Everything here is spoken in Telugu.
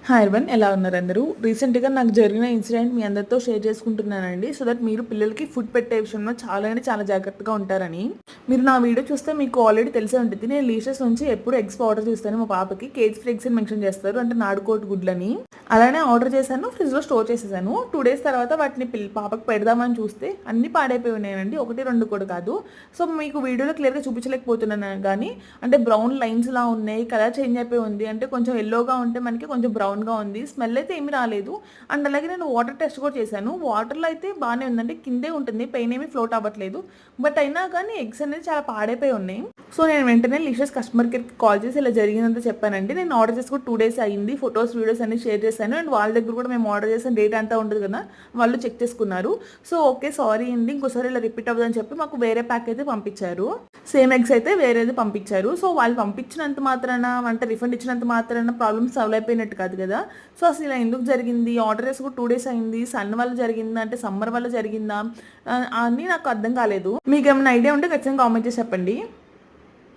హాయ్ ఎవరివన్, ఎలా ఉన్నారు అందరూ? రీసెంట్గా నాకు జరిగిన ఇన్సిడెంట్ మీ అందరితో షేర్ చేసుకుంటున్నానండి. సో దట్ మీరు పిల్లలకి ఫుడ్ పెట్టే విషయంలో చాలా జాగ్రత్తగా ఉంటారని. మీరు నా వీడియో చూస్తే మీకు ఆల్రెడీ తెలిసే ఉంటుంది. నేను లీషెస్ నుంచి ఎప్పుడు ఎగ్స్ ఆర్డర్ చేస్తాను. మా పాపకి కేజ్ ఫ్రీ ఎగ్స్ అని మెన్షన్ చేస్తారు, అంటే నాటుకోటి గుడ్లని. అలానే ఆర్డర్ చేశాను, ఫ్రిడ్జ్లో స్టోర్ చేసేసాను. 2 days తర్వాత వాటిని పాపకి పెడదామని చూస్తే అన్ని పాడైపోయి ఉన్నాయండి, 1-2 కూడా కాదు. సో మీకు వీడియోలో క్లియర్గా చూపించలేకపోతున్నాను కానీ, అంటే బ్రౌన్ లైన్స్ లా ఉన్నాయి, కలర్ చేంజ్ అయిపోయి ఉంది. అంటే కొంచెం ఎల్లోగా ఉంటే మనకి కొంచెం బ్రౌన్గా ఉంది, స్మెల్ అయితే ఏమీ రాలేదు. అండ్ అలాగే నేను వాటర్ టెస్ట్ కూడా చేశాను. వాటర్లో అయితే బాగానే ఉందంటే కిందే ఉంటుంది, పైన ఏమీ ఫ్లోట్ అవ్వట్లేదు. బట్ అయినా కానీ ఎగ్స్ అనేది చాలా పాడైపోయి ఉన్నాయి. సో నేను వెంటనే లీషస్ కస్టమర్ కేర్కి కాల్ చేసి ఇలా జరిగిందంతా చెప్పానండి. నేను ఆర్డర్ చేసి కూడా 2 days అయింది. ఫొటోస్ వీడియోస్ అన్ని షేర్ చేశాను. అండ్ వాళ్ళ దగ్గర కూడా మేము ఆర్డర్ చేసిన డేట్ అంతా ఉంటుంది కదా, వాళ్ళు చెక్ చేసుకున్నారు. సో ఓకే, సారీ అండి, ఇంకోసారి ఇలా రిపీట్ అవ్వదని చెప్పి మాకు వేరే ప్యాక్ అయితే పంపించారు. సేమ్ ఎగ్స్ అయితే వేరేది పంపించారు. సో వాళ్ళు పంపించినంత మాత్రాన, అంటే రిఫండ్ ఇచ్చినంత మాత్రాన ప్రాబ్లమ్స్ సాల్వ్ అయిపోయినట్టు కాదు కదా. సో అసలు ఇలా ఎందుకు జరిగింది, ఆర్డర్ చేసి కూడా 2 days అయింది, సన్ వల్ల జరిగిందా అంటే సమ్మర్ వల్ల జరిగిందా అని నాకు అర్థం కాలేదు. మీకు ఏమైనా ఐడియా ఉంటే ఖచ్చితంగా కామెంట్ చేసి చెప్పండి.